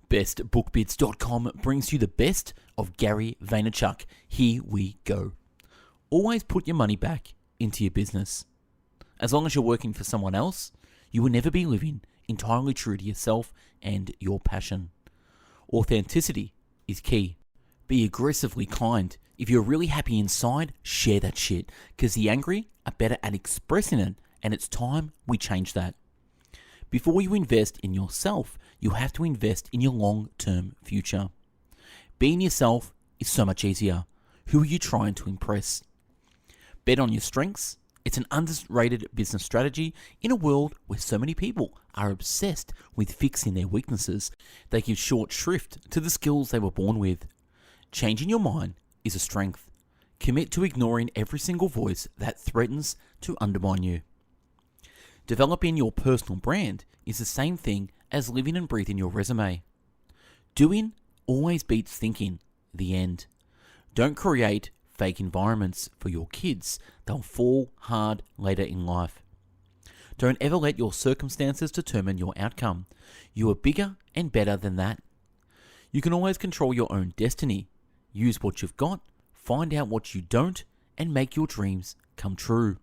bestbookbits.com brings you the best of Gary Vaynerchuk. Here we go. Always put your money back into your business. As long as you're working for someone else, you will never be living entirely true to yourself and your passion. Authenticity is key. Be aggressively kind. If you're really happy inside, share that shit, because the angry are better at expressing it, and it's time we change that. Before you invest in yourself, you have to invest in your long-term future. Being yourself is so much easier. Who are you trying to impress? Bet on your strengths. It's an underrated business strategy in a world where so many people are obsessed with fixing their weaknesses. They give short shrift to the skills they were born with. Changing your mind is a strength. Commit to ignoring every single voice that threatens to undermine you. Developing your personal brand is the same thing as living and breathing your resume. Doing always beats thinking. The end. Don't create fake environments for your kids. They'll fall hard later in life. Don't ever let your circumstances determine your outcome. You are bigger and better than that. You can always control your own destiny. Use what you've got, find out what you don't, and make your dreams come true.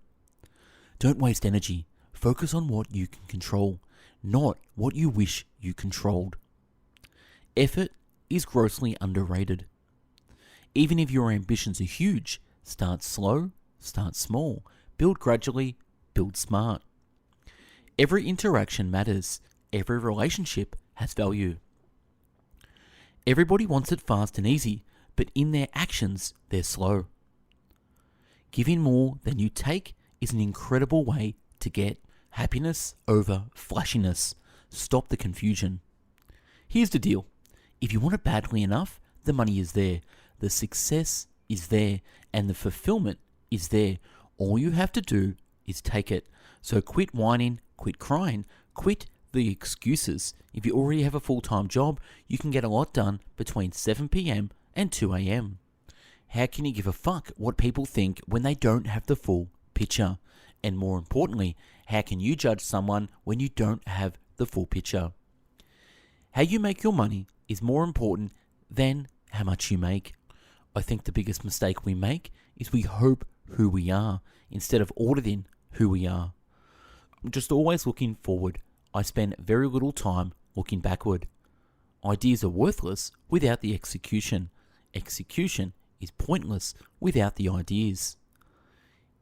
Don't waste energy. Focus on what you can control, not what you wish you controlled. Effort is grossly underrated. Even if your ambitions are huge, start slow, start small, build gradually, build smart. Every interaction matters. Every relationship has value. Everybody wants it fast and easy, but in their actions, they're slow. Giving more than you take is an incredible way to get happiness over flashiness. Stop the confusion. Here's the deal. If you want it badly enough, the money is there, the success is there, and the fulfillment is there. All you have to do is take it. So quit whining, quit crying, quit the excuses. If you already have a full-time job, you can get a lot done between 7 p.m. and 2 a.m. How can you give a fuck what people think when they don't have the full picture? And more importantly, how can you judge someone when you don't have the full picture? How you make your money is more important than how much you make. I think the biggest mistake we make is we hope who we are instead of auditing who we are. I'm just always looking forward. I spend very little time looking backward. Ideas are worthless without the execution. Execution is pointless without the ideas.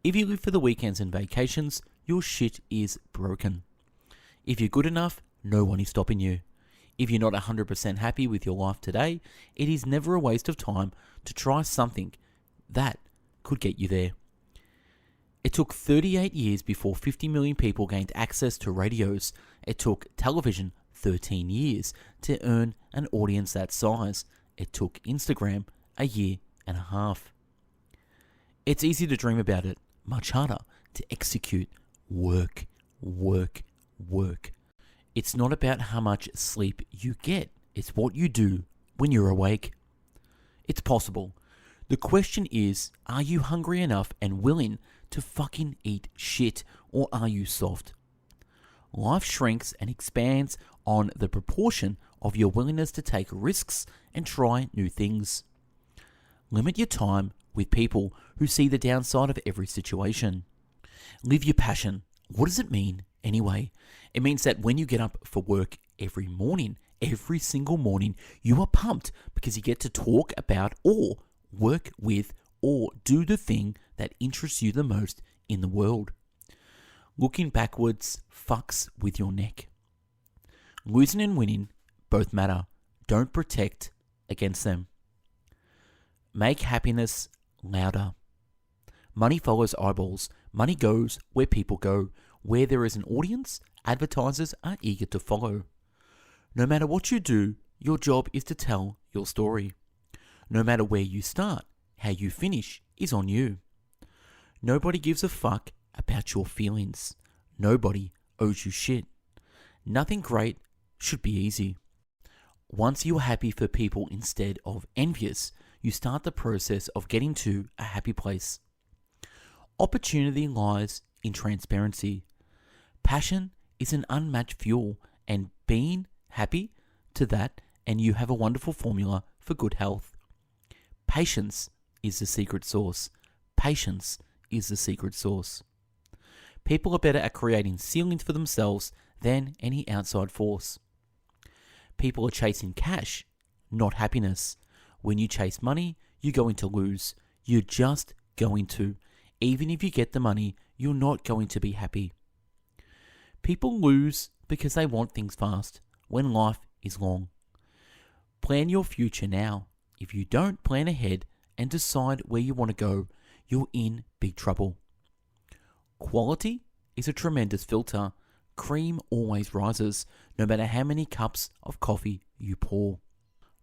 If you live for the weekends and vacations, your shit is broken. If you're good enough, no one is stopping you. If you're not 100% happy with your life today, it is never a waste of time to try something that could get you there. It took 38 years before 50 million people gained access to radios. It took television 13 years to earn an audience that size. It took Instagram a year and a half. It's easy to dream about it, much harder to execute. Work, work, work. It's not about how much sleep you get. It's what you do when you're awake. It's possible. The question is, are you hungry enough and willing to fucking eat shit, or are you soft? Life shrinks and expands on the proportion of your willingness to take risks and try new things. Limit your time with people who see the downside of every situation. Live your passion. What does it mean anyway? It means that when you get up for work every morning, every single morning, you are pumped because you get to talk about or work with or do the thing that interests you the most in the world. Looking backwards fucks with your neck. Losing and winning both matter. Don't protect against them. Make happiness louder. Money follows eyeballs. Money goes where people go. Where there is an audience, advertisers are eager to follow. No matter what you do, your job is to tell your story. No matter where you start, how you finish is on you. Nobody gives a fuck about your feelings. Nobody owes you shit. Nothing great should be easy. Once you are happy for people instead of envious, you start the process of getting to a happy place. Opportunity lies in transparency. Passion is an unmatched fuel, and being happy to that and you have a wonderful formula for good health. Patience is the secret sauce. Patience is the secret sauce. People are better at creating ceilings for themselves than any outside force. People are chasing cash, not happiness. When you chase money, you're going to lose. You're just going to. Even if you get the money, you're not going to be happy. People lose because they want things fast when life is long. Plan your future now. If you don't plan ahead and decide where you want to go, you're in big trouble. Quality is a tremendous filter. Cream always rises, no matter how many cups of coffee you pour.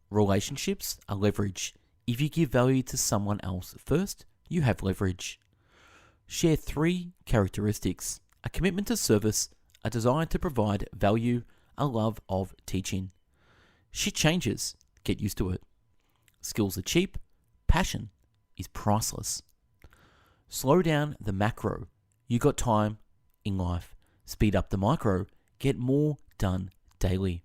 Relationships are leverage. If you give value to someone else first, you have leverage. Share 3 characteristics: a commitment to service, a desire to provide value, a love of teaching. Shit changes. Get used to it. Skills are cheap. Passion is priceless. Slow down the macro. You got time in life. Speed up the micro. Get more done daily.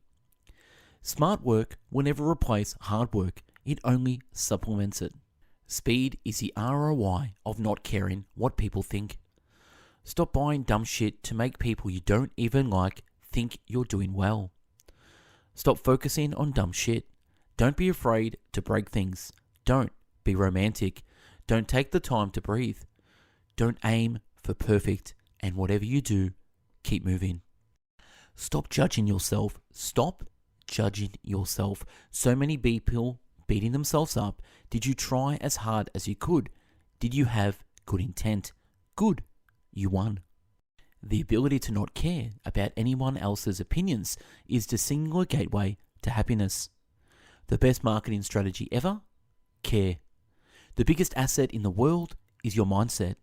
Smart work will never replace hard work. It only supplements it. Speed is the ROI of not caring what people think. Stop buying dumb shit to make people you don't even like think you're doing well. Stop focusing on dumb shit. Don't be afraid to break things. Don't be romantic. Don't take the time to breathe. Don't aim for perfect. And whatever you do, keep moving. Stop judging yourself. Stop judging yourself. So many people beating themselves up. Did you try as hard as you could? Did you have good intent? Good. You won. The ability to not care about anyone else's opinions is the singular gateway to happiness. The best marketing strategy ever? Care. The biggest asset in the world is your mindset.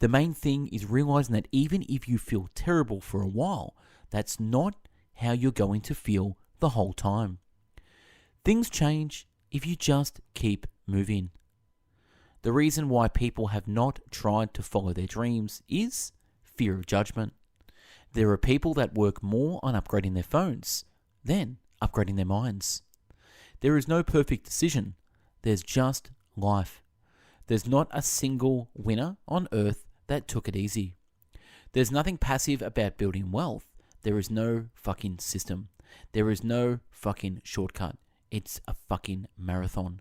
The main thing is realizing that even if you feel terrible for a while, that's not how you're going to feel the whole time. Things change if you just keep moving. The reason why people have not tried to follow their dreams is fear of judgment. There are people that work more on upgrading their phones than upgrading their minds. There is no perfect decision. There's just life. There's not a single winner on earth that took it easy. There's nothing passive about building wealth. There is no fucking system. There is no fucking shortcut. It's a fucking marathon.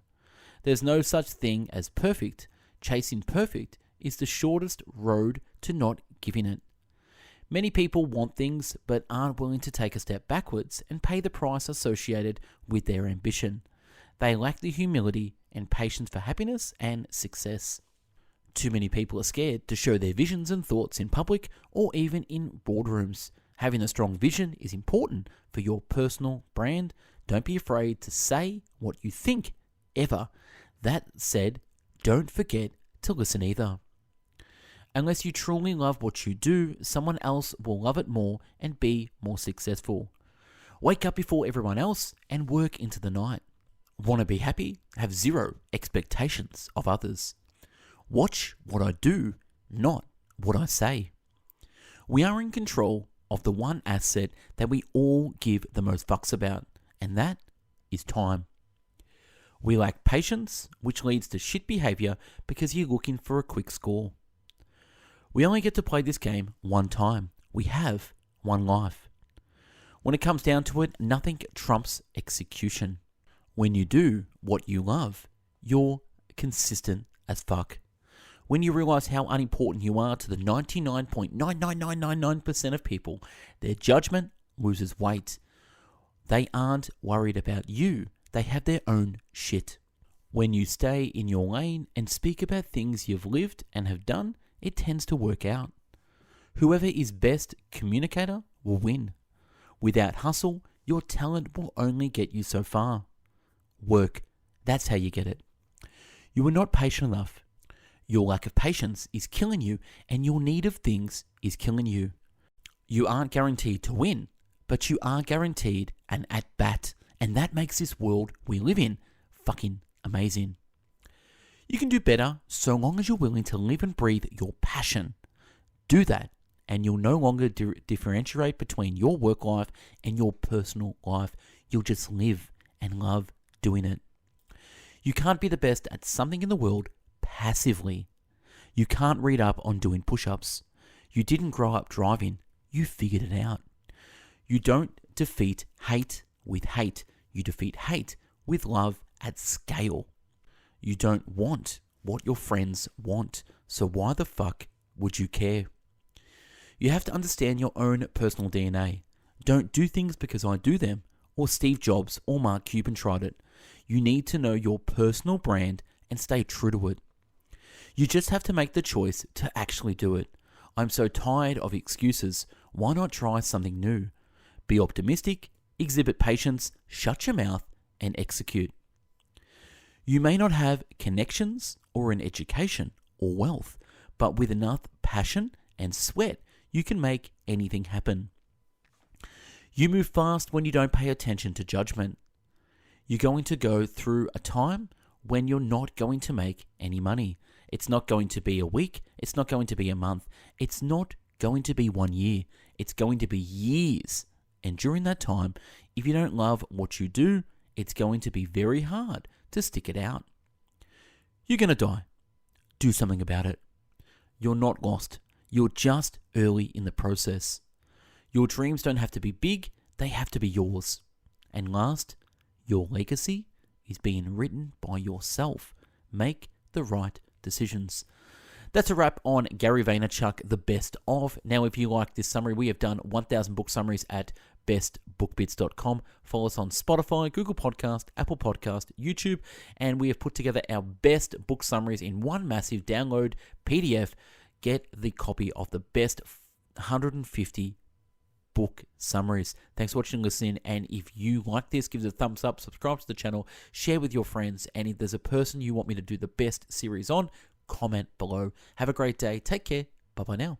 There's no such thing as perfect. Chasing perfect is the shortest road to not giving it. Many people want things but aren't willing to take a step backwards and pay the price associated with their ambition. They lack the humility and patience for happiness and success. Too many people are scared to show their visions and thoughts in public or even in boardrooms. Having a strong vision is important for your personal brand. Don't be afraid to say what you think, ever. That said, don't forget to listen either. Unless you truly love what you do, someone else will love it more and be more successful. Wake up before everyone else and work into the night. Want to be happy? Have zero expectations of others. Watch what I do, not what I say. We are in control of the one asset that we all give the most fucks about, and that is time. We lack patience, which leads to shit behavior because you're looking for a quick score. We only get to play this game one time. We have one life. When it comes down to it, nothing trumps execution. When you do what you love, you're consistent as fuck. When you realize how unimportant you are to the 99.99999% of people, their judgment loses weight. They aren't worried about you. They have their own shit. When you stay in your lane and speak about things you've lived and have done, it tends to work out. Whoever is best communicator will win. Without hustle, your talent will only get you so far. Work, that's how you get it. You are not patient enough. Your lack of patience is killing you, and your need of things is killing you. You aren't guaranteed to win, but you are guaranteed an at-bat, and that makes this world we live in fucking amazing. You can do better so long as you're willing to live and breathe your passion. Do that, and you'll no longer differentiate between your work life and your personal life. You'll just live and love doing it. You can't be the best at something in the world passively. You can't read up on doing push-ups. You didn't grow up driving. You figured it out. You don't defeat hate with hate. You defeat hate with love at scale. You don't want what your friends want, so why the fuck would you care? You have to understand your own personal DNA. Don't do things because I do them, or Steve Jobs or Mark Cuban tried it. You need to know your personal brand and stay true to it. You just have to make the choice to actually do it. I'm so tired of excuses. Why not try something new? Be optimistic, exhibit patience, shut your mouth, and execute. You may not have connections or an education or wealth, but with enough passion and sweat, you can make anything happen. You move fast when you don't pay attention to judgment. You're going to go through a time when you're not going to make any money. It's not going to be a week. It's not going to be a month. It's not going to be 1 year. It's going to be years. And during that time, if you don't love what you do, it's going to be very hard to stick it out. You're going to die. Do something about it. You're not lost. You're just early in the process. Your dreams don't have to be big. They have to be yours. And last, your legacy is being written by yourself. Make the right decisions. That's a wrap on Gary Vaynerchuk, the best of. Now, if you like this summary, we have done 1,000 book summaries at bestbookbits.com. Follow us on Spotify, Google Podcast, Apple Podcast, YouTube, and we have put together our best book summaries in one massive download PDF. Get the copy of the best 150 book summaries. Thanks for watching and listening, and if you like this, give it a thumbs up, subscribe to the channel, share with your friends, and if there's a person you want me to do the best series on, comment below. Have a great day. Take care. Bye-bye now.